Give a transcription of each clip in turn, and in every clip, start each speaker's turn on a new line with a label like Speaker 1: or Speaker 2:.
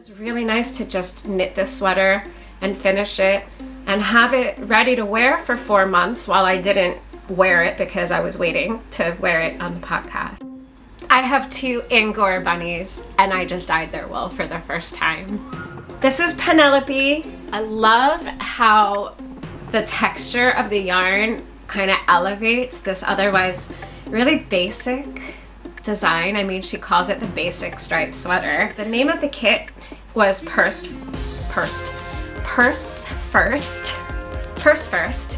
Speaker 1: It's really nice to just knit this sweater and finish it and have it ready to wear for 4 months while I didn't wear it because I was waiting to wear it on the podcast. I have 2 Angora bunnies and I just dyed their wool for the first time. This is Penelope. I love how the texture of the yarn kind of elevates this otherwise really basic design. I mean, she calls it the basic striped sweater. The name of the kit was Purse First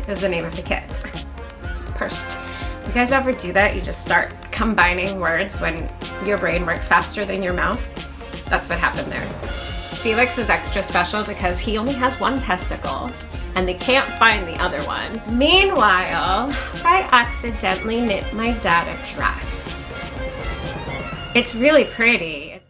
Speaker 1: is the name of the kit. Pursed. You guys ever do that? You just start combining words when your brain works faster than your mouth? That's what happened there. Felix is extra special because he only has 1 testicle and they can't find the other one. Meanwhile, I accidentally knit my dad a dress. It's really pretty.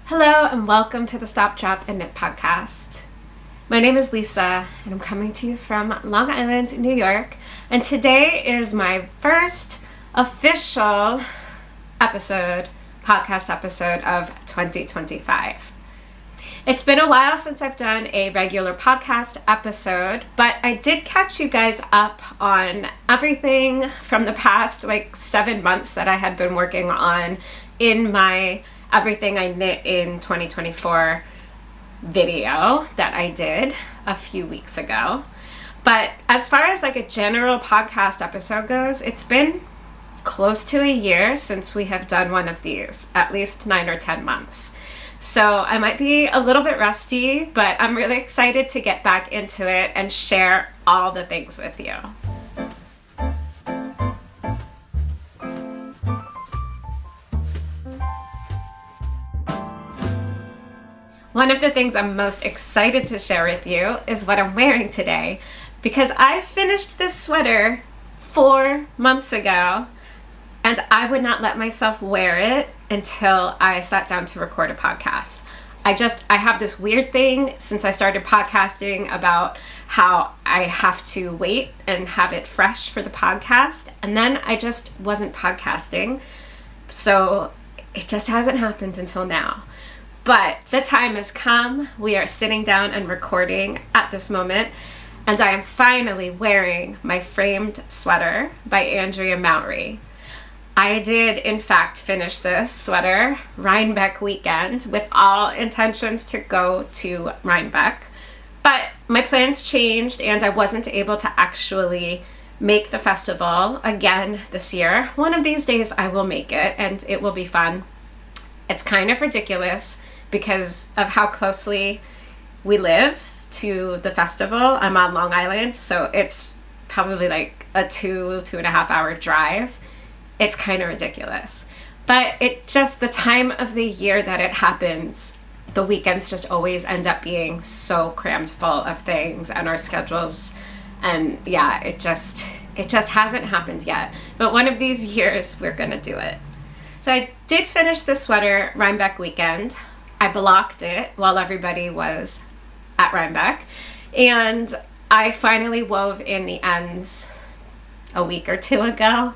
Speaker 1: Hello and welcome to the Stop, Drop, and Knit podcast. My name is Lisa and I'm coming to you from Long Island, New York, and today is my first official podcast episode of 2025. It's been a while since I've done a regular podcast episode, but I did catch you guys up on everything from the past 7 months that I had been working on in my Everything I Knit in 2024 video that I did a few weeks ago. But as far as a general podcast episode goes, it's been close to a year since we have done one of these, at least 9 or 10 months. So I might be a little bit rusty, but I'm really excited to get back into it and share all the things with you. One of the things I'm most excited to share with you is what I'm wearing today, because I finished this sweater 4 months ago and I would not let myself wear it until I sat down to record a podcast. I have this weird thing since I started podcasting about how I have to wait and have it fresh for the podcast, and then I just wasn't podcasting, so it just hasn't happened until now. But the time has come. We are sitting down and recording at this moment, and I am finally wearing my framed sweater by Andrea Mowry. I did, in fact, finish this sweater Rhinebeck weekend with all intentions to go to Rhinebeck, but my plans changed and I wasn't able to actually make the festival again this year. One of these days I will make it and it will be fun. It's kind of ridiculous because of how closely we live to the festival. I'm on Long Island, so it's probably a 2.5 hour drive. It's kind of ridiculous. But the time of the year that it happens, the weekends just always end up being so crammed full of things and our schedules. And yeah, it just hasn't happened yet. But one of these years, we're gonna do it. So I did finish the sweater Rhinebeck weekend. I blocked it while everybody was at Rhinebeck, and I finally wove in the ends a week or 2 ago.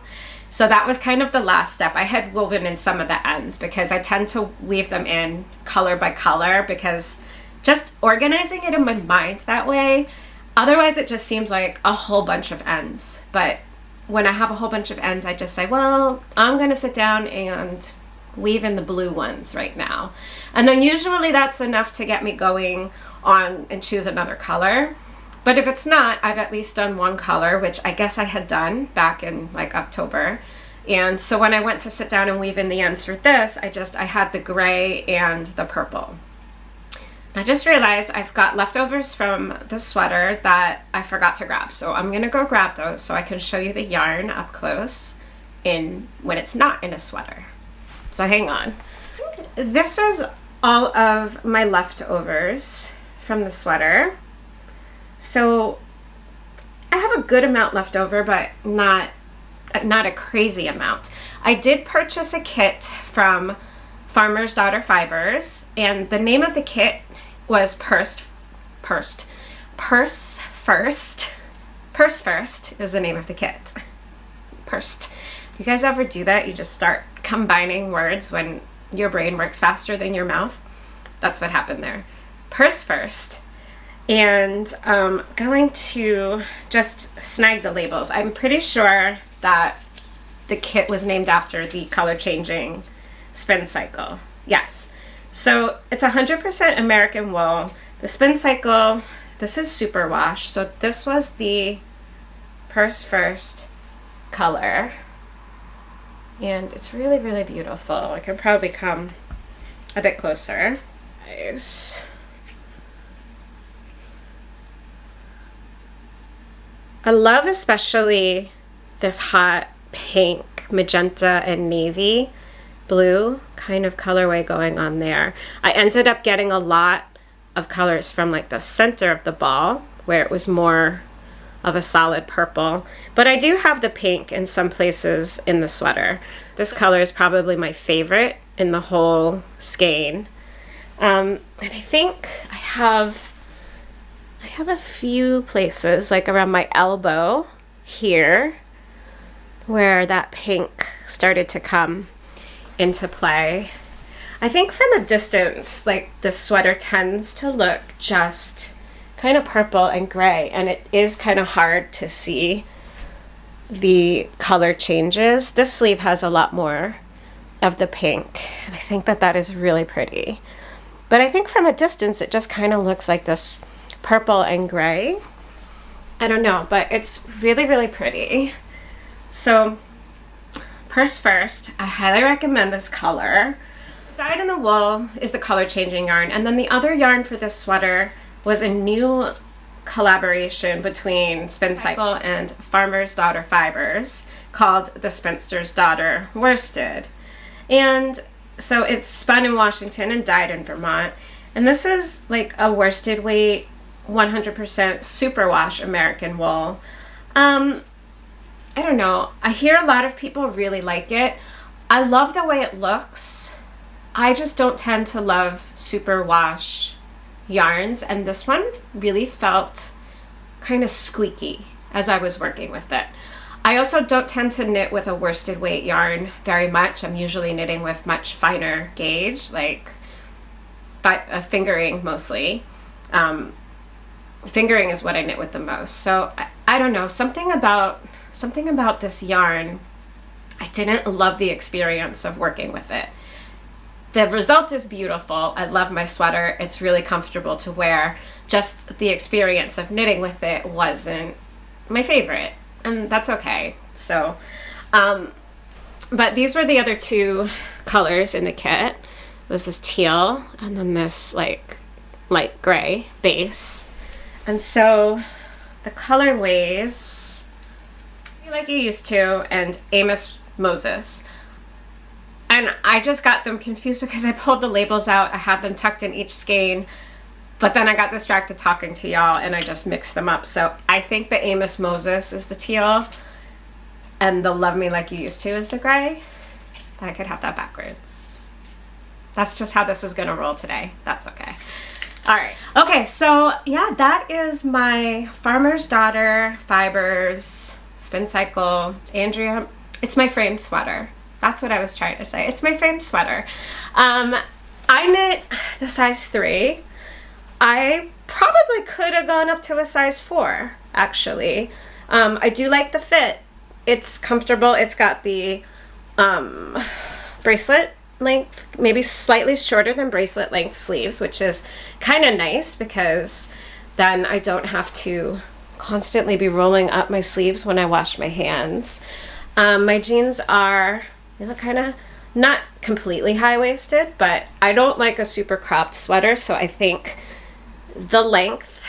Speaker 1: So that was kind of the last step. I had woven in some of the ends because I tend to weave them in color by color, because just organizing it in my mind that way, otherwise it just seems like a whole bunch of ends. But when I have a whole bunch of ends, I just say, well, I'm gonna sit down and weave in the blue ones right now. And then usually that's enough to get me going on and choose another color. But if it's not, I've at least done one color, which I guess I had done back in October. And so when I went to sit down and weave in the ends for this, I had the gray and the purple. I just realized I've got leftovers from the sweater that I forgot to grab. So I'm gonna go grab those so I can show you the yarn up close when it's not in a sweater. So hang on. This is all of my leftovers from the sweater. So I have a good amount left over, but not a crazy amount. I did purchase a kit from Farmer's Daughter Fibers, and the name of the kit was Purse First. Purse First is the name of the kit. Pursed. You guys ever do that? You just start combining words when your brain works faster than your mouth? That's what happened there. Purse First. And I'm going to just snag the labels. I'm pretty sure that the kit was named after the color changing spin cycle. Yes. So it's 100% American wool. The spin cycle, this is superwash. So this was the Purse First color. And it's really, really beautiful. I can probably come a bit closer. Nice. I love especially this hot pink, magenta, and navy blue kind of colorway going on there. I ended up getting a lot of colors from like the center of the ball where it was more of a solid purple, but I do have the pink in some places in the sweater. This color is probably my favorite in the whole skein. And I think I have a few places like around my elbow here where that pink started to come into play. I think from a distance, like the sweater tends to look just kind of purple and gray, and it is kind of hard to see the color changes. This sleeve has a lot more of the pink, and I think that that is really pretty. But I think from a distance, it just kind of looks like this purple and gray. I don't know, but it's really, really pretty. So, Purse First, I highly recommend this color. Dyed in the Wool is the color changing yarn, and then the other yarn for this sweater was a new collaboration between Spin Cycle and Farmer's Daughter Fibers called the Spinster's Daughter Worsted. And so it's spun in Washington and dyed in Vermont. And this is like a worsted weight, 100% superwash American wool. I don't know. I hear a lot of people really like it. I love the way it looks. I just don't tend to love superwash yarns, and this one really felt kind of squeaky as I was working with it. I also don't tend to knit with a worsted weight yarn very much. I'm usually knitting with much finer gauge, like fingering mostly. Fingering is what I knit with the most. So I don't know, something about this yarn, I didn't love the experience of working with it. The result is beautiful. I love my sweater. It's really comfortable to wear. Just the experience of knitting with it wasn't my favorite, and that's okay. So, but these were the other two colors in the kit. It was this teal and then this like light gray base. And so the colorways, like you used to, and Amos Moses. And I just got them confused because I pulled the labels out. I had them tucked in each skein, but then I got distracted talking to y'all and I just mixed them up. So I think the Amos Moses is the teal and the Love Me Like You Used To is the gray. I could have that backwards. That's just how this is gonna roll today. That's okay. All right. Okay, so yeah, that is my Farmer's Daughter Fibers Spin Cycle Andrea. It's my framed sweater. That's what I was trying to say. It's my framed sweater. I knit the size 3. I probably could have gone up to a size 4, actually. I do like the fit. It's comfortable. It's got the bracelet length, maybe slightly shorter than bracelet length sleeves, which is kind of nice because then I don't have to constantly be rolling up my sleeves when I wash my hands. My jeans are, you know, kind of not completely high-waisted, but I don't like a super cropped sweater, so I think the length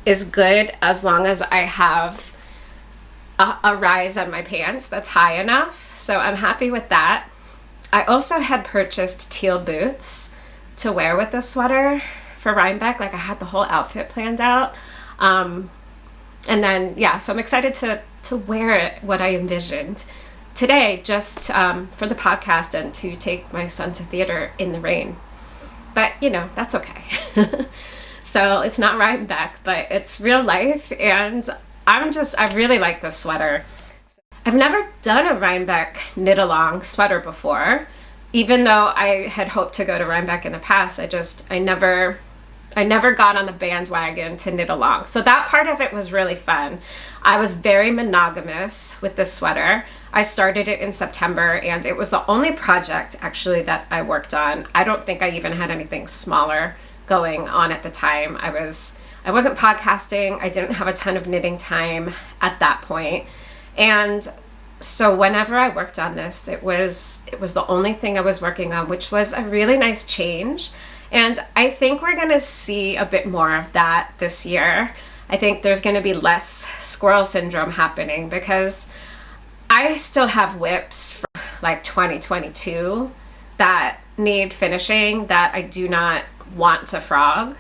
Speaker 1: is good as long as I have a rise on my pants that's high enough. So I'm happy with that. I also had purchased teal boots to wear with this sweater for Rhinebeck. Like I had the whole outfit planned out. And then, yeah, so I'm excited to wear it what I envisioned today, just for the podcast and to take my son to theater in the rain. But, you know, that's okay. So it's not Rhinebeck, but it's real life, and I really like this sweater. I've never done a Rhinebeck knit along sweater before, even though I had hoped to go to Rhinebeck in the past. I never got on the bandwagon to knit along. So that part of it was really fun. I was very monogamous with this sweater. I started it in September, and it was the only project actually that I worked on. I don't think I even had anything smaller going on at the time. I wasn't podcasting. I didn't have a ton of knitting time at that point. And so whenever I worked on this, it was the only thing I was working on, which was a really nice change. And I think we're going to see a bit more of that this year. I think there's going to be less squirrel syndrome happening, because I still have whips from like 2022 that need finishing that I do not want to frog,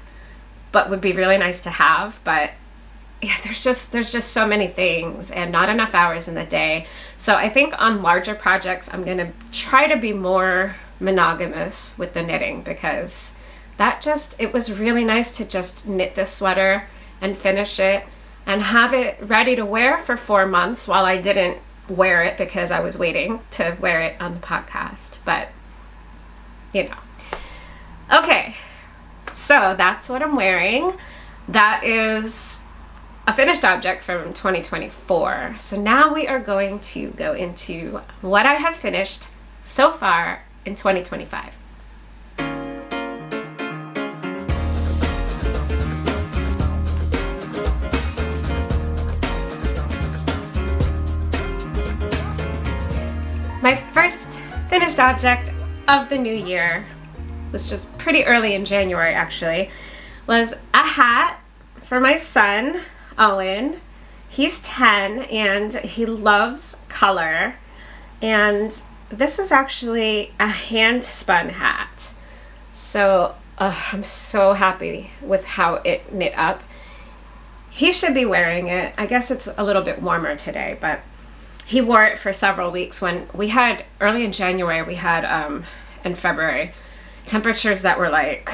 Speaker 1: but would be really nice to have. But yeah, there's just so many things and not enough hours in the day. So I think on larger projects, I'm going to try to be more monogamous with the knitting, because it was really nice to just knit this sweater and finish it and have it ready to wear for 4 months while I didn't wear it because I was waiting to wear it on the podcast. But, you know. Okay, so that's what I'm wearing. That is a finished object from 2024. So now we are going to go into what I have finished so far in 2025. My first finished object of the new year, was just pretty early in January actually, was a hat for my son, Owen. He's 10 and he loves color, and this is actually a hand spun hat. So I'm so happy with how it knit up. He should be wearing it. I guess it's a little bit warmer today, but he wore it for several weeks. When we had, early in January, we had, in February, temperatures that were like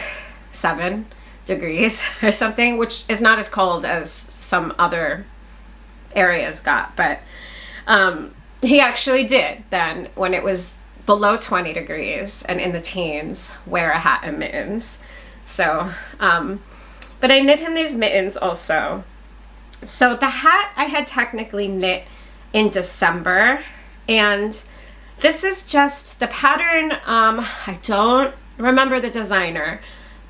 Speaker 1: 7 degrees or something, which is not as cold as some other areas got. But he actually did then, when it was below 20 degrees and in the teens, wear a hat and mittens. So, but I knit him these mittens also. So the hat I had technically knit in December, and this is just the pattern. I don't remember the designer,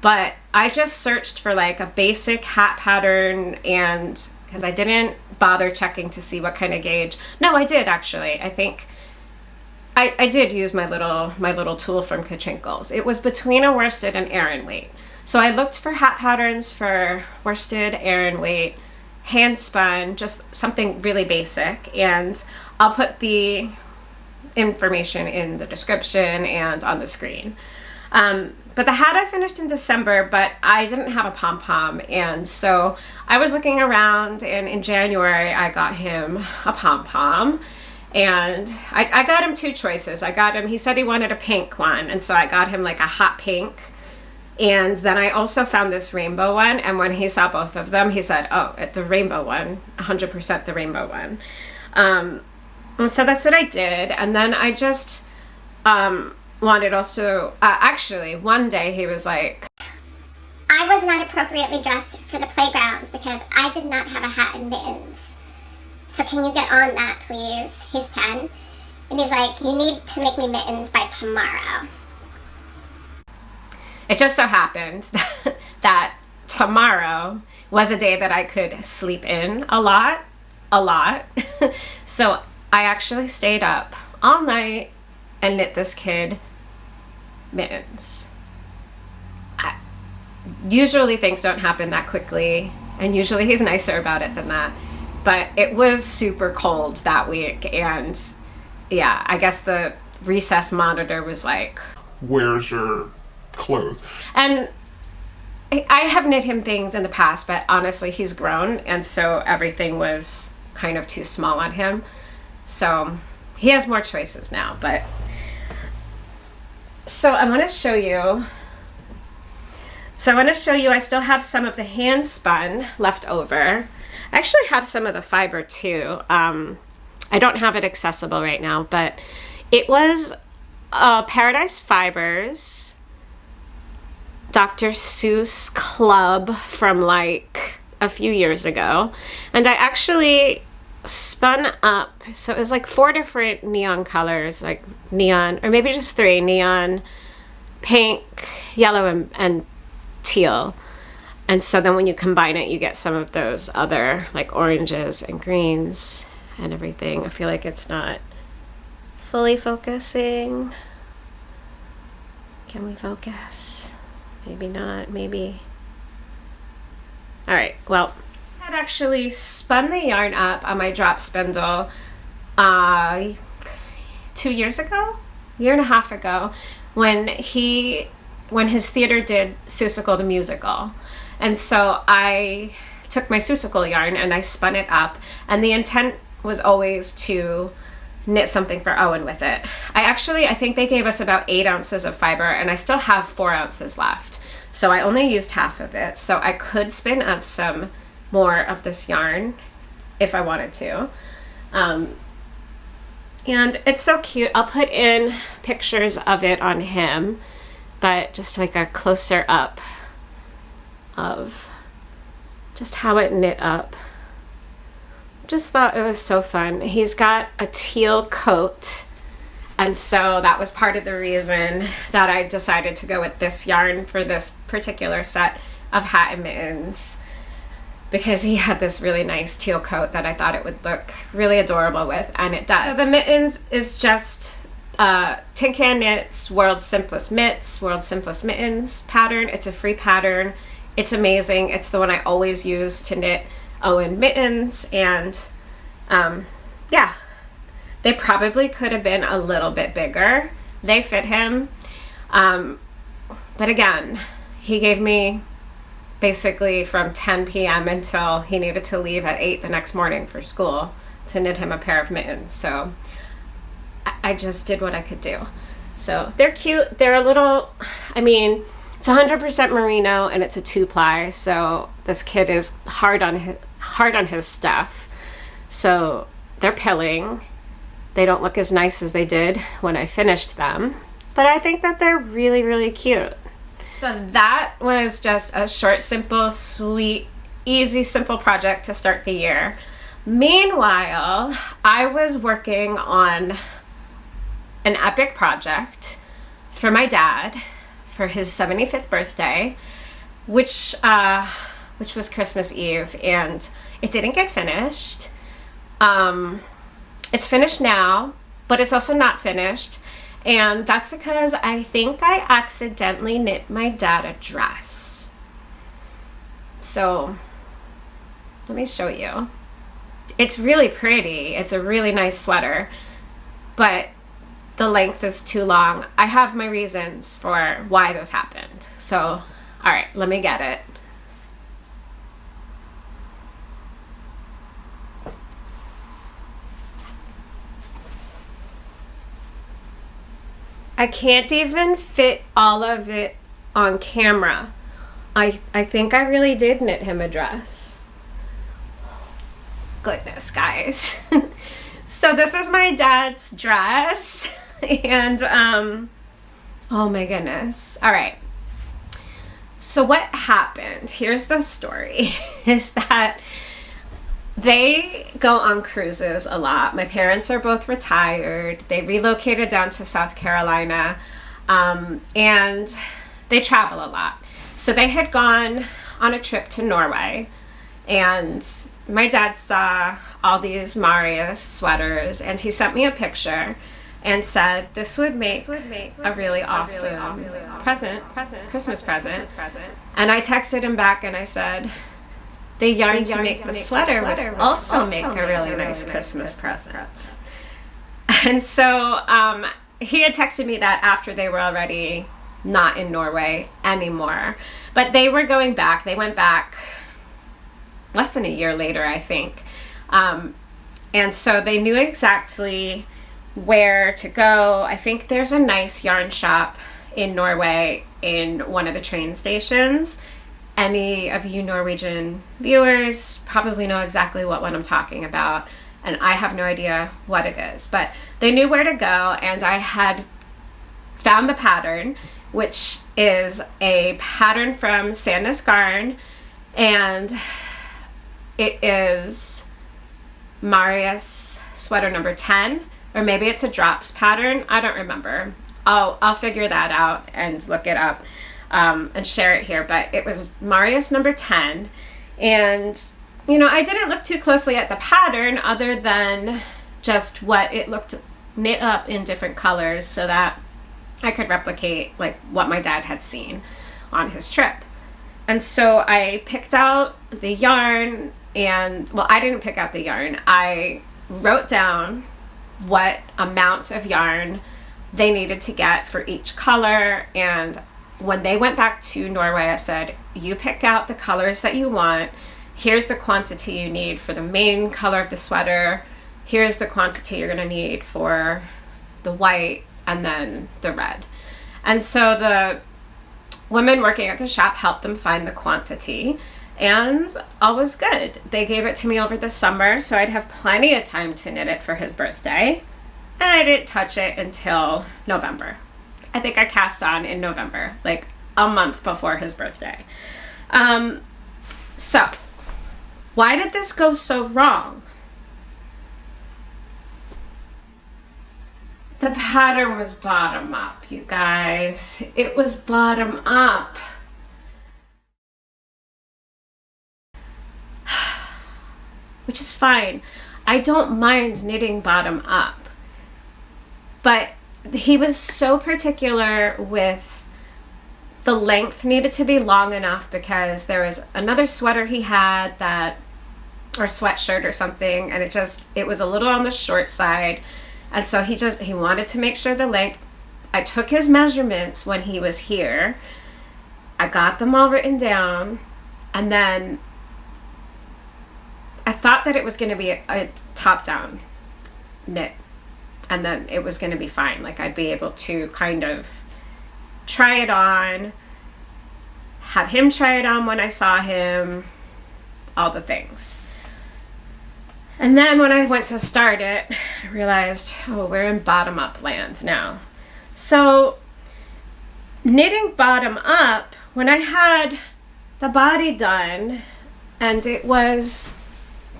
Speaker 1: but I just searched for like a basic hat pattern, and because I didn't bother checking to see what kind of gauge. No, I did actually. I think I did use my little tool from Kachinkles. It was between a worsted and Aran weight. So I looked for hat patterns for worsted, Aran weight, hand spun, just something really basic, and I'll put the information in the description and on the screen. But the hat I finished in December, but I didn't have a pom-pom, and so I was looking around, and in January I got him a pom-pom, and I got him 2 choices. He said he wanted a pink one, and so I got him like a hot pink. And then I also found this rainbow one, and when he saw both of them, he said, oh, the rainbow one, 100% the rainbow one. And so that's what I did. And then I just wanted also, actually, one day he was like,
Speaker 2: I was not appropriately dressed for the playground because I did not have a hat and mittens. So can you get on that, please? He's 10. And he's like, you need to make me mittens by tomorrow.
Speaker 1: It just so happened that tomorrow was a day that I could sleep in a lot. So I actually stayed up all night and knit this kid mittens. Usually things don't happen that quickly, and usually he's nicer about it than that. But it was super cold that week, and yeah, I guess the recess monitor was like,
Speaker 3: where's your clothes?
Speaker 1: And I have knit him things in the past, but honestly he's grown, and so everything was kind of too small on him. So he has more choices now. But so I'm going to show you. So I want to show you, I still have some of the hand spun left over. I actually have some of the fiber too. I don't have it accessible right now, but it was Paradise Fibers Dr. Seuss club from like a few years ago. And I actually spun up, so it was like 4 different neon colors, like neon, or maybe just 3, neon, pink, yellow, and teal. And so then when you combine it, you get some of those other like oranges and greens and everything. I feel like it's not fully focusing. Can we focus? Maybe not, maybe. All right, well, I had actually spun the yarn up on my drop spindle 2 years ago, year and a half ago, when his theater did Seussical the musical. And so I took my Seussical yarn and I spun it up, and the intent was always to knit something for Owen with it. I think they gave us about 8 ounces of fiber, and I still have 4 ounces left. So I only used half of it. So I could spin up some more of this yarn if I wanted to. And it's so cute. I'll put in pictures of it on him, but just like a closer up of just how it knit up. Just thought it was so fun. He's got a teal coat, and so that was part of the reason that I decided to go with this yarn for this particular set of hat and mittens, because he had this really nice teal coat that I thought it would look really adorable with, and it does. So the mittens is just Tincan Knits World's Simplest Mittens pattern. It's a free pattern. It's amazing. It's the one I always use to knit Owen mittens, and yeah, they probably could have been a little bit bigger. They fit him, but again, he gave me basically from 10 p.m. until he needed to leave at 8 the next morning for school to knit him a pair of mittens. So I just did what I could do. So they're cute. They're a little, I mean, it's 100% merino and it's a 2-ply. So this kid is hard on his stuff. So they're pilling. They don't look as nice as they did when I finished them, but I think that they're really, really cute. So that was just a short, simple, sweet, easy, simple project to start the year. Meanwhile, I was working on an epic project for my dad for his 75th birthday, which was Christmas Eve, and it didn't get finished. It's finished now, but it's also not finished. And that's because I think I accidentally knit my dad a dress. So let me show you. It's really pretty. It's a really nice sweater, but the length is too long. I have my reasons for why this happened. So, all right, let me get it. I can't even fit all of it on camera. I think I really did knit him a dress. Goodness, guys. So this is my dad's dress, and oh my goodness. All right. So what happened? Here's the story, is that they go on cruises a lot. My parents are both retired. They relocated down to South Carolina, and they travel a lot. So they had gone on a trip to Norway, and my dad saw all these Marius sweaters, and he sent me a picture and said this would make a really awesome Christmas present. And I texted him back and I said, the yarn to make the sweater would also make a really nice Christmas present. And so he had texted me that after they were already not in Norway anymore. But they were going back. They went back less than a year later, I think. And so they knew exactly where to go. I think there's a nice yarn shop in Norway in one of the train stations. Any of you Norwegian viewers probably know exactly what one I'm talking about, and I have no idea what it is, but they knew where to go, and I had found the pattern, which is a pattern from Sandnes Garn, and it is Marius sweater number 10, or maybe it's a drops pattern. I don't remember. I'll figure that out and look it up and share it here, but it was Marius number 10, and you know, I didn't look too closely at the pattern other than just what it looked knit up in different colors so that I could replicate like what my dad had seen on his trip. And so I picked out the yarn, and well, I didn't pick out the yarn. I wrote down what amount of yarn they needed to get for each color, and when they went back to Norway, I said, you pick out the colors that you want. Here's the quantity you need for the main color of the sweater. Here's the quantity you're gonna need for the white and then the red. And so the women working at the shop helped them find the quantity, and all was good. They gave it to me over the summer, so I'd have plenty of time to knit it for his birthday, and I didn't touch it until November. I think I cast on in November, like a month before his birthday. So why did this go so wrong? The pattern was bottom up, you guys. It was bottom up. Which is fine. I don't mind knitting bottom up. But he was so particular with the length needed to be long enough because there was another sweater he had that, or sweatshirt or something, and it was a little on the short side. And so he wanted to make sure the length. I took his measurements when he was here. I got them all written down, and then I thought that it was going to be a top-down knit, and then it was going to be fine. Like I'd be able to kind of try it on, have him try it on when I saw him, all the things. And then when I went to start it, I realized, oh, we're in bottom up land now. So knitting bottom up, when I had the body done and it was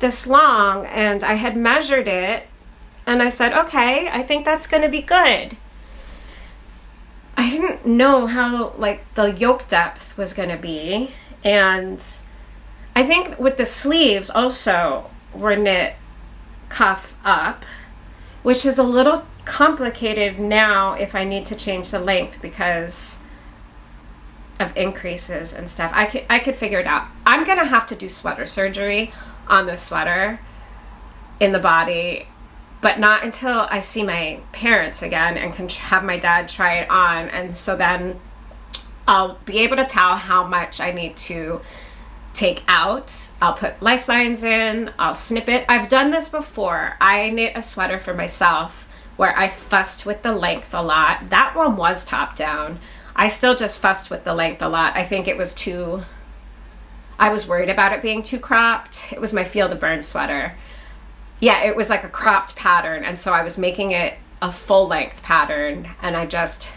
Speaker 1: this long and I had measured it and I said, okay, I think that's going to be good. I didn't know how like the yoke depth was going to be. And I think with the sleeves also were knit cuff up, which is a little complicated now if I need to change the length because of increases and stuff. I could figure it out. I'm gonna have to do sweater surgery on this sweater in the body, but not until I see my parents again and can have my dad try it on, and so then I'll be able to tell how much I need to take out. I'll put lifelines in, I'll snip it. I've done this before. I knit a sweater for myself where I fussed with the length a lot. That one was top down. I still just fussed with the length a lot. I think it was I was worried about it being too cropped. It was my Feel the Burn sweater. Yeah, it was like a cropped pattern, and so I was making it a full length pattern, and I just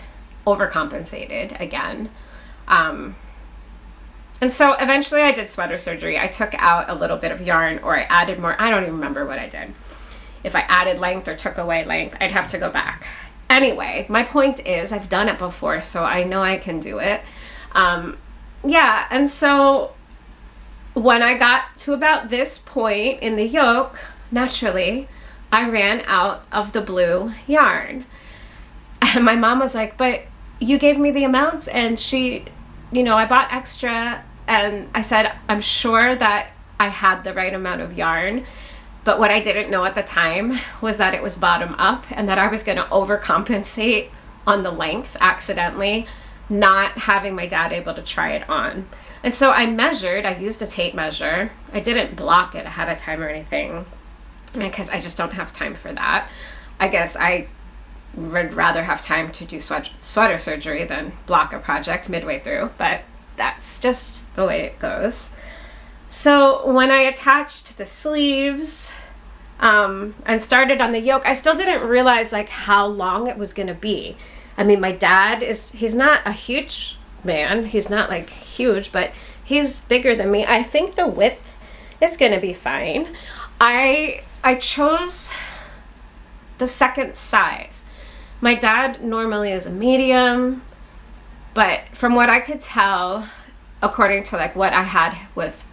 Speaker 1: overcompensated again. And so eventually I did sweater surgery. I took out a little bit of yarn, or I added more. I don't even remember what I did. If I added length or took away length, I'd have to go back. Anyway, my point is I've done it before, so I know I can do it. Yeah, and so when I got to about this point in the yoke, naturally, I ran out of the blue yarn. And my mom was like, but you gave me the amounts, and I bought extra, and I said, I'm sure that I had the right amount of yarn, but what I didn't know at the time was that it was bottom up and that I was going to overcompensate on the length accidentally, not having my dad able to try it on. And so I measured. I used a tape measure. I didn't block it ahead of time or anything because I just don't have time for that. I guess I would rather have time to do sweater surgery than block a project midway through, but that's just the way it goes. So when I attached the sleeves and started on the yoke, I still didn't realize like how long it was gonna be. I mean, my dad he's not a huge man, he's not like huge, but he's bigger than me. I think the width is gonna be fine. I chose the second size. My dad normally is a medium, but from what I could tell, according to like what I had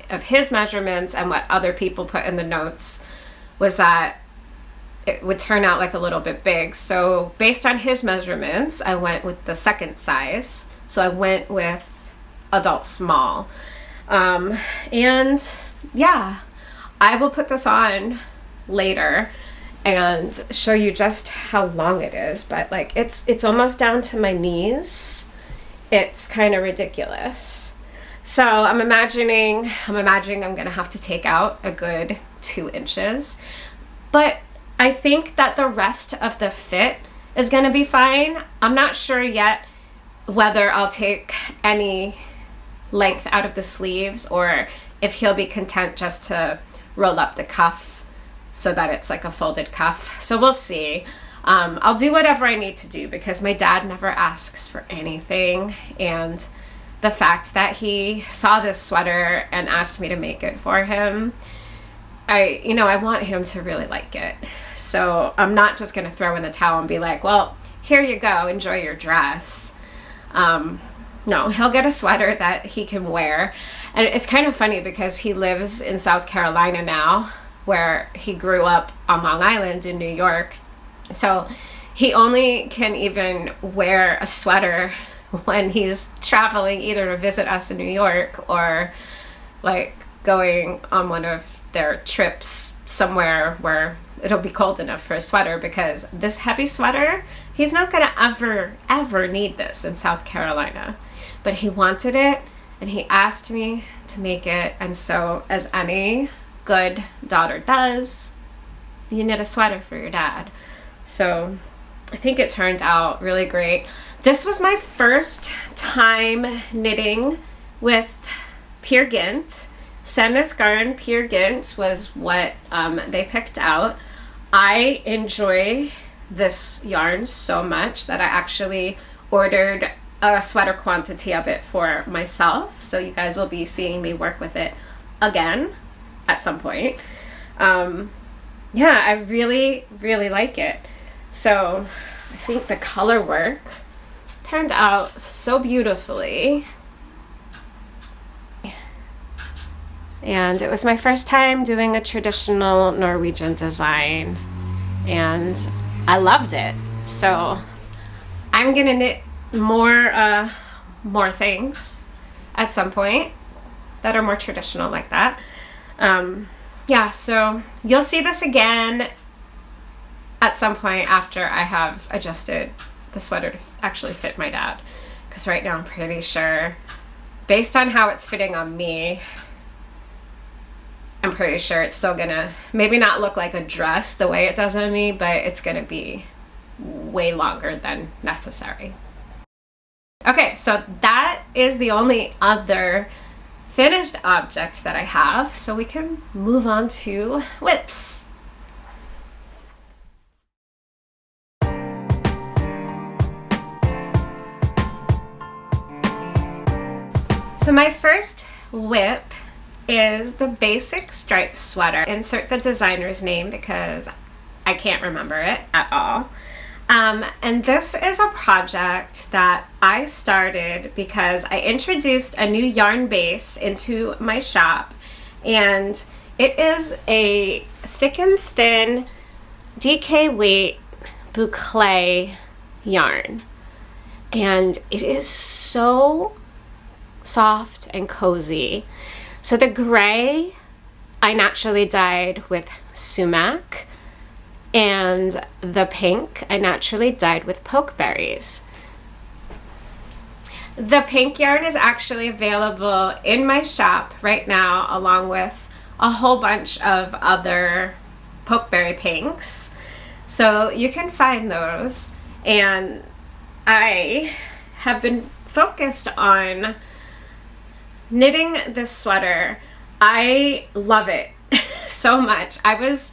Speaker 1: of his measurements and what other people put in the notes, was that it would turn out like a little bit big. So based on his measurements, I went with the second size. So I went with adult small. And yeah, I will put this on later and show you just how long it is, but like it's almost down to my knees. It's kind of ridiculous. So I'm imagining I'm gonna have to take out a good 2 inches, but I think that the rest of the fit is gonna be fine. I'm not sure yet whether I'll take any length out of the sleeves or if he'll be content just to roll up the cuff so that it's like a folded cuff. So we'll see. I'll do whatever I need to do because my dad never asks for anything, and the fact that he saw this sweater and asked me to make it for him, I want him to really like it. So I'm not just gonna throw in the towel and be like, well, here you go, enjoy your dress. No, he'll get a sweater that he can wear. And it's kind of funny because he lives in South Carolina now, where he grew up on Long Island in New York. So he only can even wear a sweater when he's traveling either to visit us in New York or like going on one of their trips somewhere where it'll be cold enough for a sweater, because this heavy sweater, he's not gonna ever need this in South Carolina. But he wanted it and he asked me to make it, and so as any good daughter does, you knit a sweater for your dad. So I think it turned out really great. This was my first time knitting with Peer Gynt. Sandnes Garn Peer Gynt was what they picked out. I enjoy this yarn so much that I actually ordered a sweater quantity of it for myself. So you guys will be seeing me work with it again at some point. Yeah, I really like it. So I think the color work turned out so beautifully. And it was my first time doing a traditional Norwegian design, and I loved it. So I'm gonna knit more things at some point that are more traditional like that. Yeah, so you'll see this again at some point after I have adjusted the sweater to actually fit my dad, because right now I'm pretty sure, based on how it's fitting on me, I'm pretty sure it's still gonna maybe not look like a dress the way it does on me, but it's gonna be way longer than necessary. Okay, so that is the only other finished object that I have, so we can move on to whips. So my first whip is the basic striped sweater. Insert the designer's name because I can't remember it at all. And this is a project that I started because I introduced a new yarn base into my shop, and it is a thick and thin DK weight boucle yarn, and it is so soft and cozy. So the gray I naturally dyed with sumac, and the pink I naturally dyed with pokeberries. The pink yarn is actually available in my shop right now, along with a whole bunch of other pokeberry pinks. So you can find those. And I have been focused on knitting this sweater. I love it so much. I was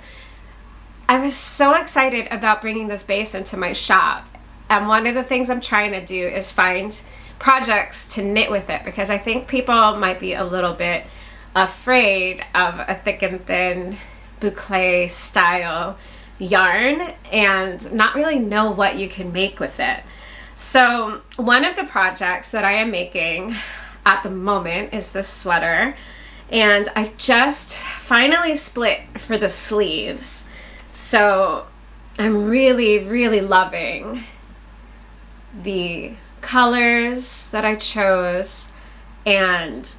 Speaker 1: so excited about bringing this base into my shop. And one of the things I'm trying to do is find projects to knit with it, because I think people might be a little bit afraid of a thick and thin boucle style yarn and not really know what you can make with it. So one of the projects that I am making at the moment is this sweater, and I just finally split for the sleeves. So I'm really loving the colors that I chose and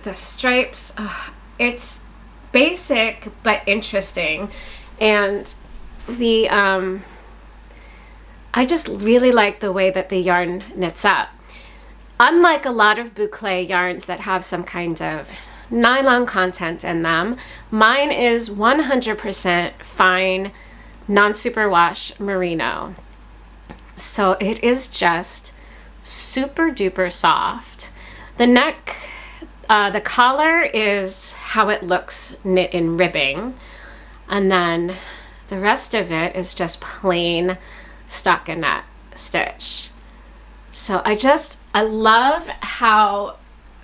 Speaker 1: the stripes. It's basic but interesting, and the I just really like the way that the yarn knits up. Unlike a lot of boucle yarns that have some kind of nylon content in them, mine is 100% fine non-superwash merino. So it is just super duper soft. The neck, the collar is how it looks knit in ribbing, and then the rest of it is just plain stockinette stitch. So I love how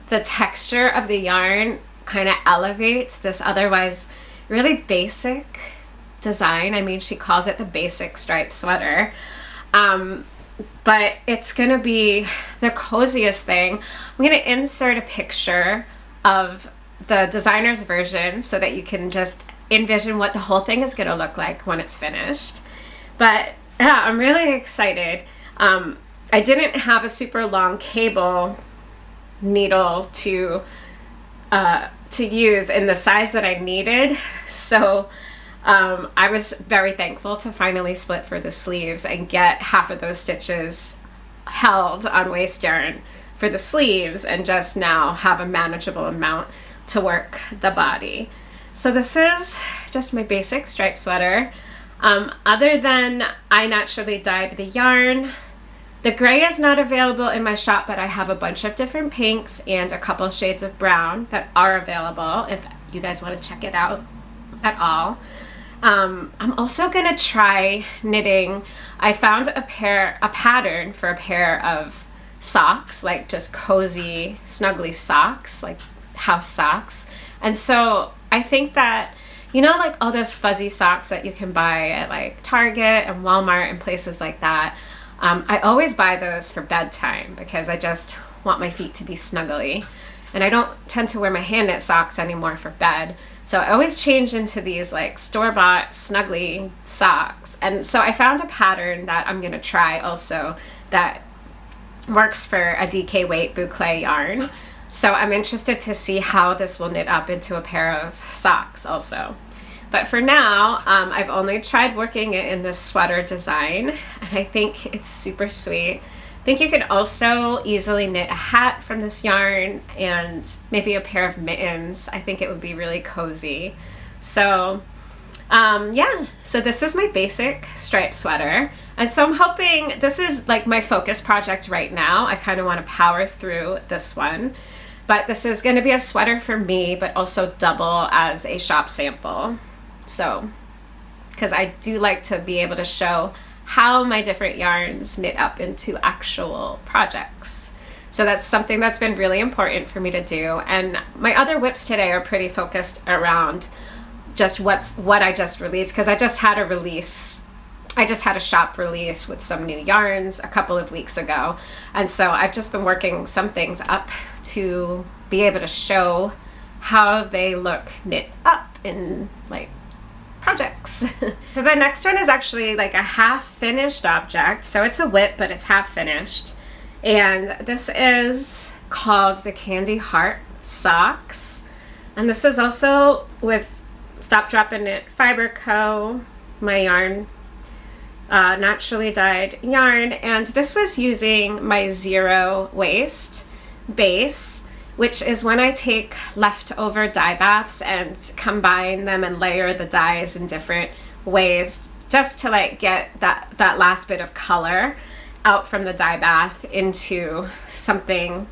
Speaker 1: the texture of the yarn kind of elevates this otherwise really basic design. I mean, she calls it the basic striped sweater. But it's gonna be the coziest thing. I'm gonna insert a picture of the designer's version so that you can just envision what the whole thing is gonna look like when it's finished. But yeah, I'm really excited. I didn't have a super long cable needle to use in the size that I needed, so I was very thankful to finally split for the sleeves and get half of those stitches held on waste yarn for the sleeves, and just now have a manageable amount to work the body. So this is just my basic striped sweater. Other than I naturally dyed the yarn. The gray is not available in my shop, but I have a bunch of different pinks and a couple shades of brown that are available if you guys want to check it out at all. I'm also gonna try knitting. I found a pattern for a pair of socks, like just cozy, snuggly socks, like house socks. And so I think that, you know, like all those fuzzy socks that you can buy at like Target and Walmart and places like that. I always buy those for bedtime because I just want my feet to be snuggly. And I don't tend to wear my hand knit socks anymore for bed. So I always change into these like store-bought snuggly socks. And so I found a pattern that I'm gonna try also that works for a DK weight boucle yarn. So I'm interested to see how this will knit up into a pair of socks also. But for now, I've only tried working it in this sweater design, and I think it's super sweet. I think you could also easily knit a hat from this yarn and maybe a pair of mittens. I think it would be really cozy. So yeah, so this is my basic striped sweater. And so I'm hoping, this is like my focus project right now. I kind of want to power through this one. But this is going to be a sweater for me, but also double as a shop sample. So, because I do like to be able to show how my different yarns knit up into actual projects. So that's something that's been really important for me to do. And my other whips today are pretty focused around just what I just released, because I just had a release. I just had a shop release with some new yarns a couple of weeks ago. And so I've just been working some things up to be able to show how they look knit up in like projects. So the next one is actually like a half finished object. So it's a whip, but it's half finished. And this is called the Candy Heart Socks. And this is also with Stop Drop and Knit Fiber Co., my yarn, naturally dyed yarn. And this was using my zero waste base, which is when I take leftover dye baths and combine them and layer the dyes in different ways just to like get that last bit of color out from the dye bath into something,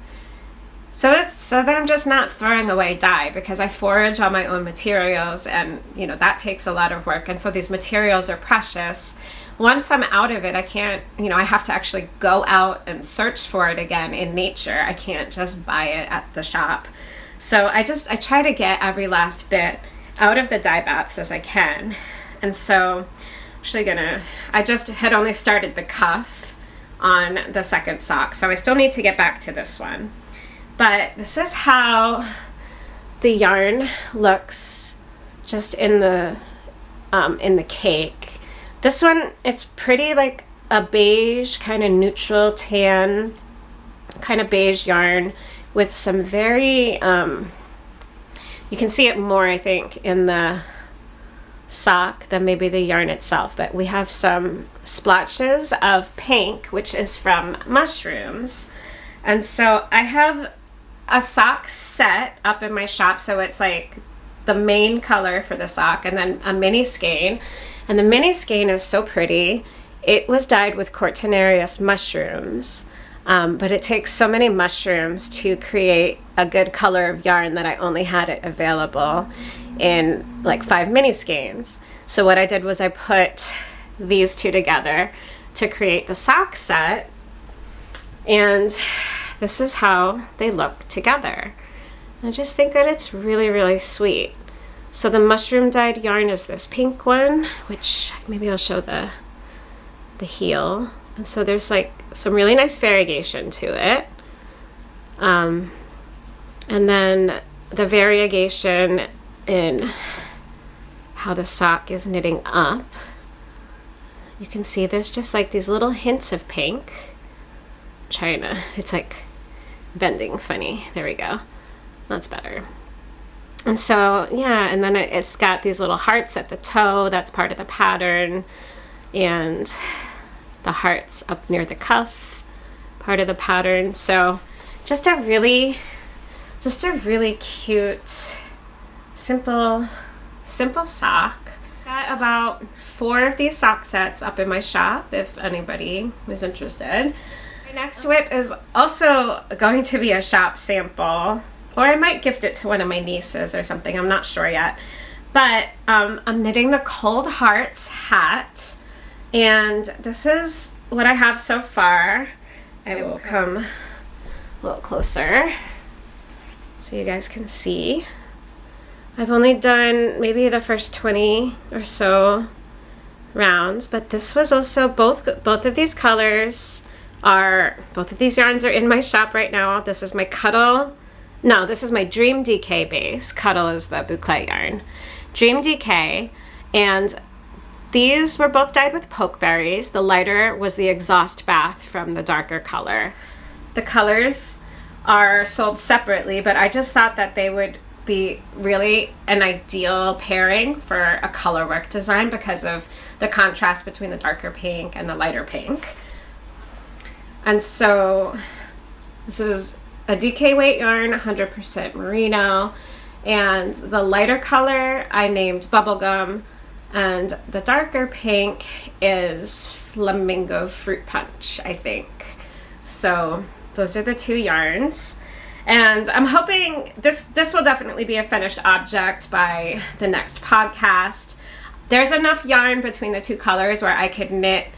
Speaker 1: so that I'm just not throwing away dye, because I forage all my own materials, and you know that takes a lot of work, and so these materials are precious. Once I'm out of it, I can't, you know, I have to actually go out and search for it again in nature. I can't just buy it at the shop. So I try to get every last bit out of the dye baths as I can. And so I just had only started the cuff on the second sock, so I still need to get back to this one. But this is how the yarn looks just in the cake. This one, it's pretty like a beige, kind of neutral tan, kind of beige yarn with some very, you can see it more, I think, in the sock than maybe the yarn itself, but we have some splotches of pink, which is from mushrooms. And so I have a sock set up in my shop, so it's like the main color for the sock, and then a mini skein. And the mini skein is so pretty. It was dyed with Cortinarius mushrooms, but it takes so many mushrooms to create a good color of yarn that I only had it available in like 5 mini skeins. So what I did was I put these two together to create the sock set, and this is how they look together. I just think that it's really, really sweet. So the mushroom dyed yarn is this pink one, which maybe I'll show the heel. And so there's like some really nice variegation to it. And then the variegation in how the sock is knitting up. You can see there's just like these little hints of pink. It's like bending funny. There we go. That's better. And so, yeah, and then it's got these little hearts at the toe. That's part of the pattern. And the hearts up near the cuff, part of the pattern. So just a really cute, simple sock. Got about 4 of these sock sets up in my shop if anybody is interested. My next whip is also going to be a shop sample, or I might gift it to one of my nieces or something, I'm not sure yet. But I'm knitting the Cold Hearts hat, and this is what I have so far. I will come a little closer so you guys can see. I've only done maybe the first 20 or so rounds, but this was also both of these colors both of these yarns are in my shop right now. This is my this is my Dream DK base. Cuddle is the boucle yarn. Dream DK, and these were both dyed with pokeberries. The lighter was the exhaust bath from the darker color. The colors are sold separately, but I just thought that they would be really an ideal pairing for a colorwork design because of the contrast between the darker pink and the lighter pink. And so this is a DK weight yarn, 100% merino, and the lighter color I named Bubblegum, and the darker pink is Flamingo Fruit Punch, I think. So those are the 2 yarns. And I'm hoping this will definitely be a finished object by the next podcast. There's enough yarn between the 2 colors where I could knit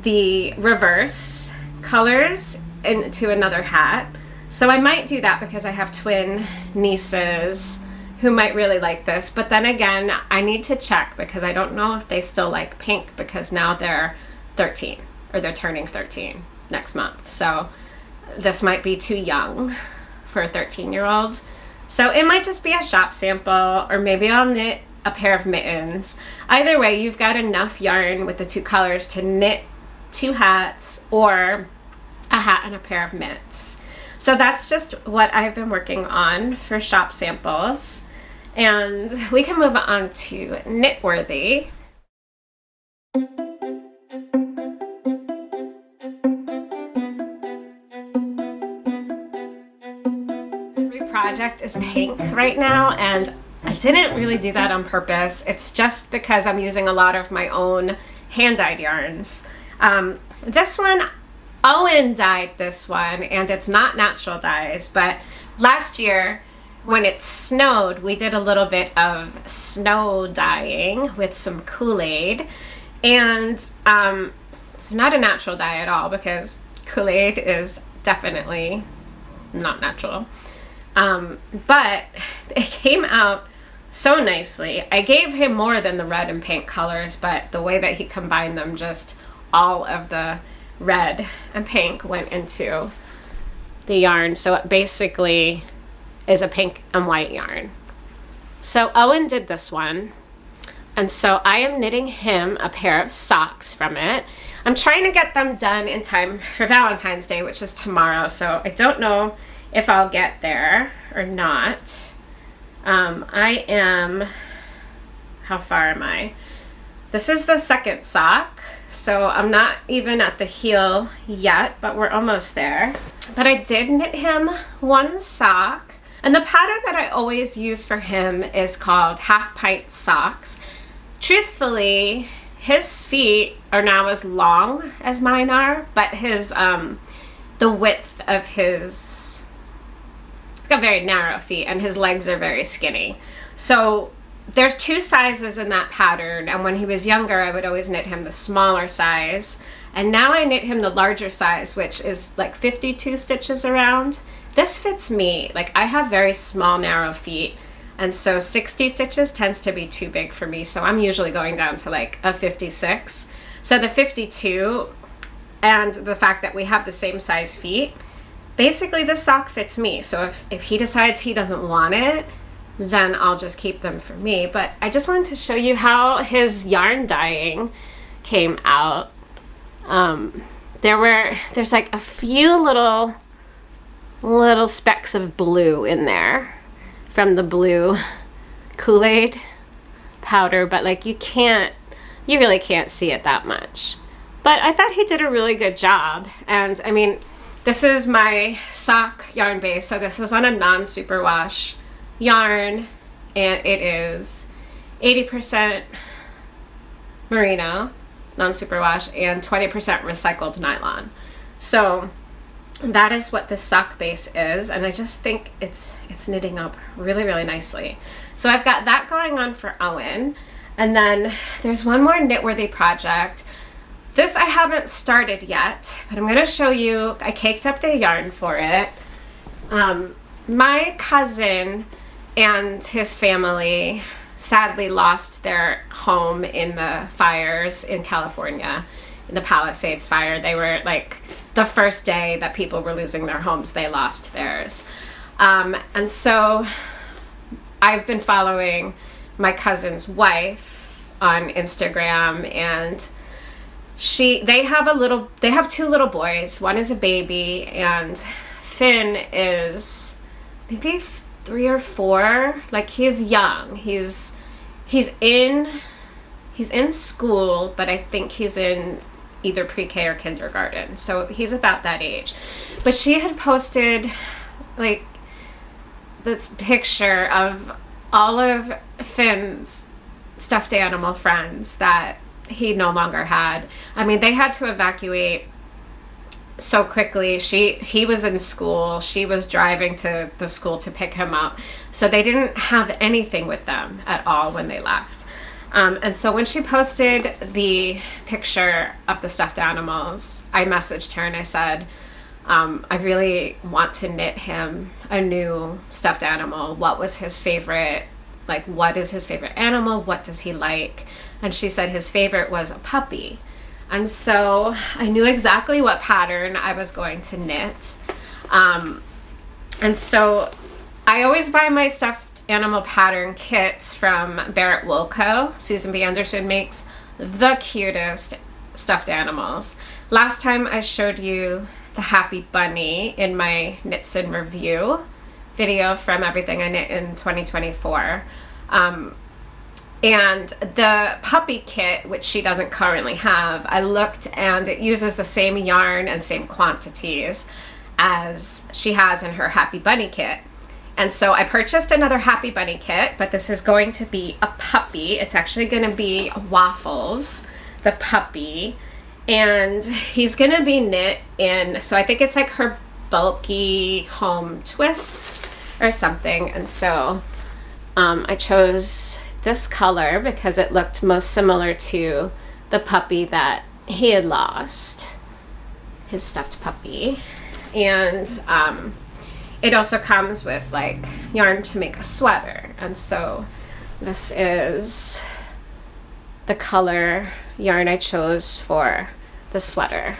Speaker 1: the reverse colors into another hat. So I might do that because I have twin nieces who might really like this. But then again, I need to check because I don't know if they still like pink because now they're 13 or they're turning 13 next month. So this might be too young for a 13-year-old. So it might just be a shop sample, or maybe I'll knit a pair of mittens. Either way, you've got enough yarn with the 2 colors to knit 2 hats or a hat and a pair of mitts. So that's just what I've been working on for shop samples. And we can move on to Knitworthy. Every project is pink right now, and I didn't really do that on purpose. It's just because I'm using a lot of my own hand-dyed yarns. This one, Owen dyed this one, and it's not natural dyes, but last year when it snowed, we did a little bit of snow dyeing with some Kool-Aid, and it's not a natural dye at all because Kool-Aid is definitely not natural. But it came out so nicely. I gave him more than the red and pink colors, but the way that he combined them, just all of the red and pink went into the yarn. So it basically is a pink and white yarn. So Owen did this one. And so I am knitting him a pair of socks from it. I'm trying to get them done in time for Valentine's Day, which is tomorrow. So I don't know if I'll get there or not. I am, how far am I? This is the second sock, so I'm not even at the heel yet, but we're almost there. But I did knit him one sock, and the pattern that I always use for him is called half-pint socks. Truthfully, his feet are now as long as mine are, but his, the width of his, he's got very narrow feet and his legs are very skinny. So there's two sizes in that pattern, and when he was younger I would always knit him the smaller size, and now I knit him the larger size, which is like 52 stitches around. This fits me. Like, I have very small narrow feet, and so 60 stitches tends to be too big for me, so I'm usually going down to like a 56. So the 52 and the fact that we have the same size feet, basically this sock fits me. So if he decides he doesn't want it, then I'll just keep them for me. But I just wanted to show you how his yarn dyeing came out. There's like a few little specks of blue in there from the blue Kool-Aid powder, but like you really can't see it that much. But I thought he did a really good job. And I mean, this is my sock yarn base, so this is on a non-superwash yarn, and it is 80% merino, non-superwash, and 20% recycled nylon. So that is what the sock base is, and I just think it's knitting up really, really nicely. So I've got that going on for Owen, and then there's one more Knitworthy project. This I haven't started yet, but I'm going to show you. I caked up the yarn for it. My cousin and his family sadly lost their home in the fires in California, in the Palisades fire. They were like the first day that people were losing their homes, they lost theirs. And so I've been following my cousin's wife on Instagram, and they have two little boys. One is a baby, and Finn is maybe 3 or 4. Like, he's young. He's in school, but I think he's in either pre-K or kindergarten. So he's about that age. But she had posted like this picture of all of Finn's stuffed animal friends that he no longer had. I mean, they had to evacuate so quickly. He was in school. She was driving to the school to pick him up. So they didn't have anything with them at all when they left. And so when she posted the picture of the stuffed animals, I messaged her and I said, I really want to knit him a new stuffed animal. What was his favorite? Like, what is his favorite animal? What does he like? And she said his favorite was a puppy. And so I knew exactly what pattern I was going to knit. And so I always buy my stuffed animal pattern kits from Barrett Wool Co. Susan B. Anderson makes the cutest stuffed animals. Last time I showed you the happy bunny in my Knits in Review video from Everything I Knit in 2024. And the puppy kit, which she doesn't currently have, I looked and it uses the same yarn and same quantities as she has in her Happy Bunny kit. And so I purchased another Happy Bunny kit, but this is going to be a puppy. It's actually going to be Waffles, the puppy, and he's gonna be knit in, so I think it's like her bulky home twist or something. And so I chose this color because it looked most similar to the puppy that he had lost, his stuffed puppy. And it also comes with like yarn to make a sweater, and so this is the color yarn I chose for the sweater.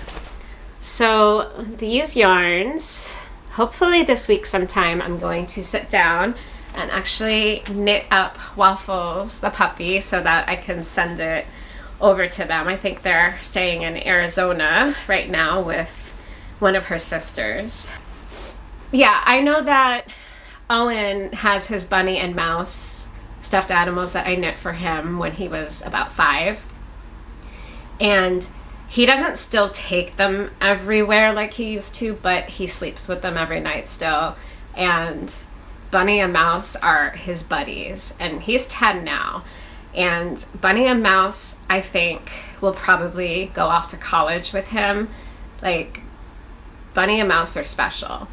Speaker 1: So these yarns, hopefully this week sometime, I'm going to sit down and actually knit up Waffles, the puppy, so that I can send it over to them. I think they're staying in Arizona right now with one of her sisters. Yeah, I know that Owen has his bunny and mouse stuffed animals that I knit for him when he was about 5. And he doesn't still take them everywhere like he used to, but he sleeps with them every night still. And Bunny and Mouse are his buddies, and he's 10 now. And Bunny and Mouse, I think, will probably go off to college with him. Like, Bunny and Mouse are special.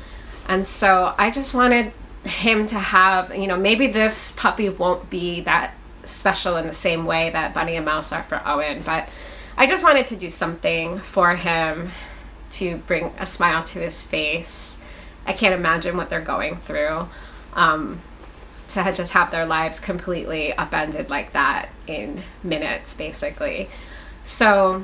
Speaker 1: And so I just wanted him to have, you know, maybe this puppy won't be that special in the same way that Bunny and Mouse are for Owen, but I just wanted to do something for him to bring a smile to his face. I can't imagine what they're going through, to just have their lives completely upended like that in minutes, basically. So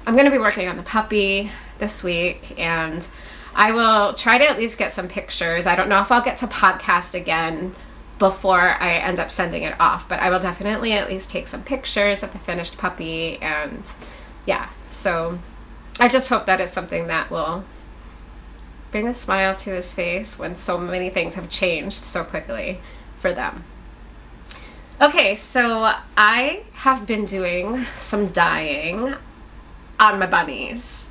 Speaker 1: I'm going to be working on the puppy this week, and I will try to at least get some pictures. I don't know if I'll get to podcast again before I end up sending it off, but I will definitely at least take some pictures of the finished puppy. And yeah, so I just hope that it's something that will bring a smile to his face when so many things have changed so quickly for them. Okay, so I have been doing some dyeing on my bunnies,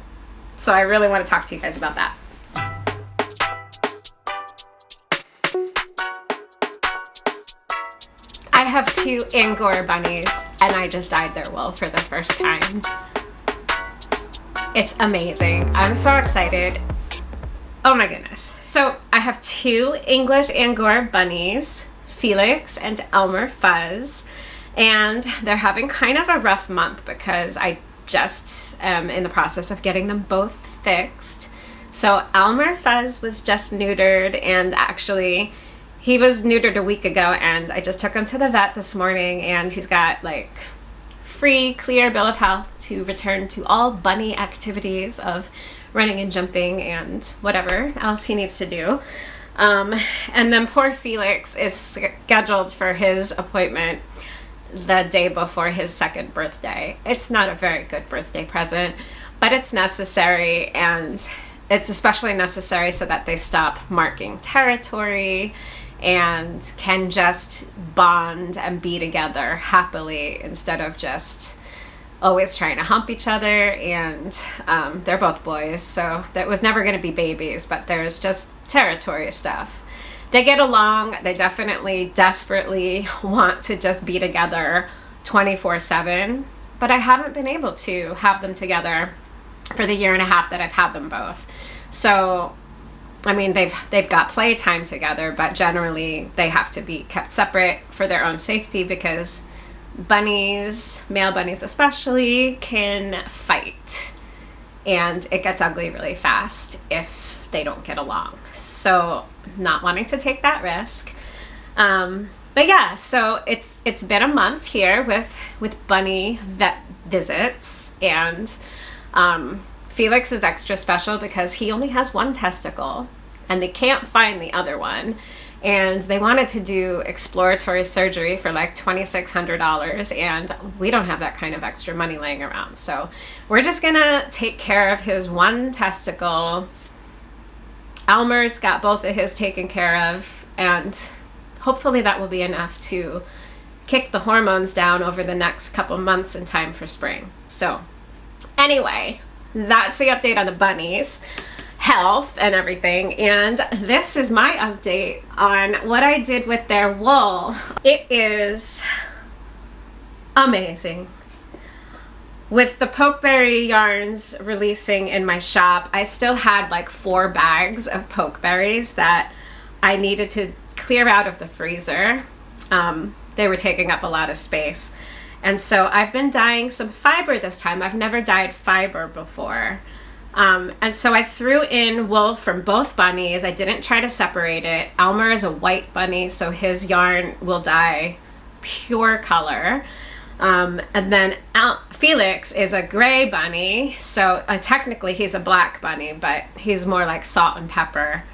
Speaker 1: so I really want to talk to you guys about that. I have 2 Angora bunnies, and I just dyed their wool for the first time. It's amazing. I'm so excited. Oh my goodness. So I have 2 English Angora bunnies, Felix and Elmer Fuzz, and they're having kind of a rough month because I just am in the process of getting them both fixed. So Elmer Fuzz was just neutered, and actually he was neutered a week ago, and I just took him to the vet this morning, and he's got like free, clear bill of health to return to all bunny activities of running and jumping and whatever else he needs to do. And then poor Felix is scheduled for his appointment the day before his 2nd birthday. It's not a very good birthday present, but it's necessary, and it's especially necessary so that they stop marking territory and can just bond and be together happily instead of just always trying to hump each other. And they're both boys, so that was never going to be babies, but there's just territory stuff. They get along. They definitely desperately want to just be together 24/7, but I haven't been able to have them together for the 1.5 years that I've had them both. So I mean, they've got playtime together, but generally they have to be kept separate for their own safety, because bunnies, male bunnies especially, can fight, and it gets ugly really fast if they don't get along. So not wanting to take that risk. But yeah, so it's been a month here with bunny vet visits, and Felix is extra special because he only has 1 testicle and they can't find the other one, and they wanted to do exploratory surgery for like $2,600, and we don't have that kind of extra money laying around, so we're just gonna take care of his 1 testicle. Elmer's got both of his taken care of, and hopefully that will be enough to kick the hormones down over the next couple months in time for spring. So anyway, that's the update on the bunnies, health and everything. And this is my update on what I did with their wool. It is amazing. with the pokeberry yarns releasing in my shop, I still had like 4 bags of pokeberries that I needed to clear out of the freezer. They were taking up a lot of space. And so I've been dyeing some fiber this time. I've never dyed fiber before. And so I threw in wool from both bunnies. I didn't try to separate it. Elmer is a white bunny, so his yarn will dye pure color. And then Felix is a gray bunny, so technically he's a black bunny, but he's more like salt and pepper.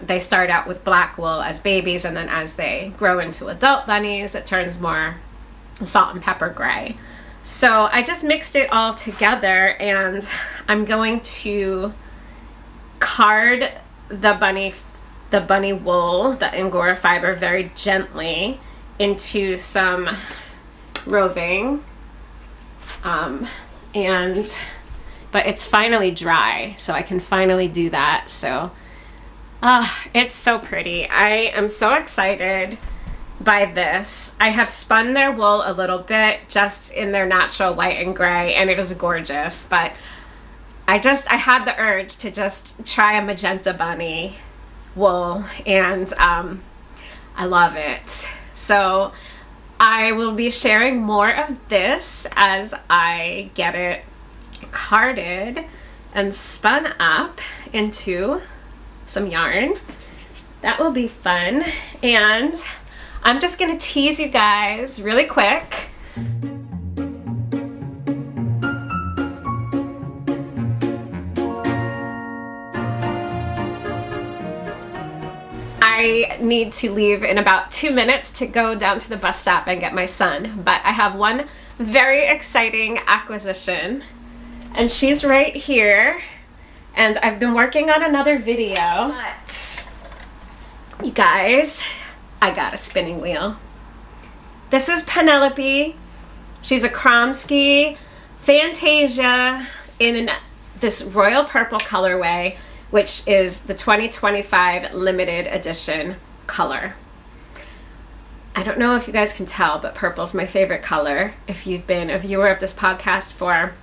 Speaker 1: They start out with black wool as babies, and then as they grow into adult bunnies, it turns more salt and pepper gray. So I just mixed it all together, and I'm going to card the bunny wool, the Angora fiber, very gently into some roving, but it's finally dry, so I can finally do that. So it's so pretty. I am so excited by this. I have spun their wool a little bit just in their natural white and gray, and it is gorgeous, but I had the urge to just try a magenta bunny wool, and I love it. So I will be sharing more of this as I get it carded and spun up into some yarn. That will be fun. And I'm just gonna tease you guys really quick. I need to leave in about 2 minutes to go down to the bus stop and get my son, but I have one very exciting acquisition, and she's right here, and I've been working on another video, but you guys, I got a spinning wheel. This is Penelope. She's a Kromsky Fantasia in this royal purple colorway, which is the 2025 limited edition color. I don't know if you guys can tell, but purple's my favorite color. If you've been a viewer of this podcast for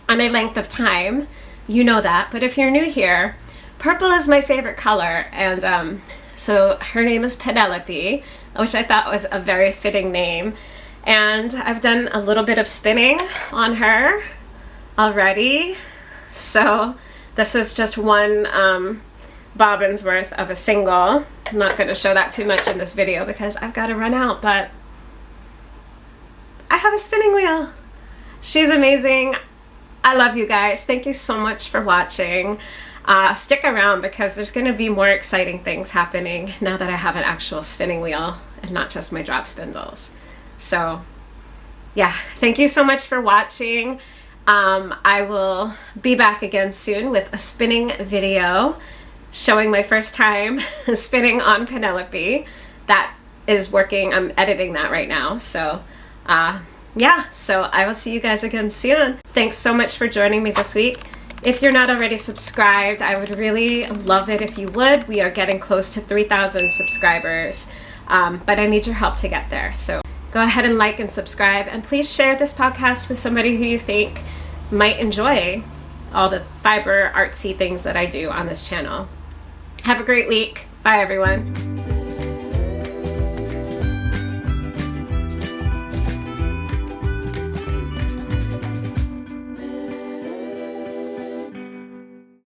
Speaker 1: any length of time, you know that. But if you're new here, purple is my favorite color. And so her name is Penelope, which I thought was a very fitting name. And I've done a little bit of spinning on her already. So this is just one bobbin's worth of a single. I'm not going to show that too much in this video because I've got to run out, but I have a spinning wheel. She's amazing. I love you guys. Thank you so much for watching. Stick around because there's going to be more exciting things happening now that I have an actual spinning wheel and not just my drop spindles. So yeah, thank you so much for watching. I will be back again soon with a spinning video showing my first time spinning on Penelope. That is working. I'm editing that right now. So yeah, so I will see you guys again soon. Thanks so much for joining me this week. If you're not already subscribed, I would really love it if you would. We are getting close to 3,000 subscribers, but I need your help to get there. So go ahead and like and subscribe, and please share this podcast with somebody who you think might enjoy all the fiber artsy things that I do on this channel. Have a great week. Bye everyone.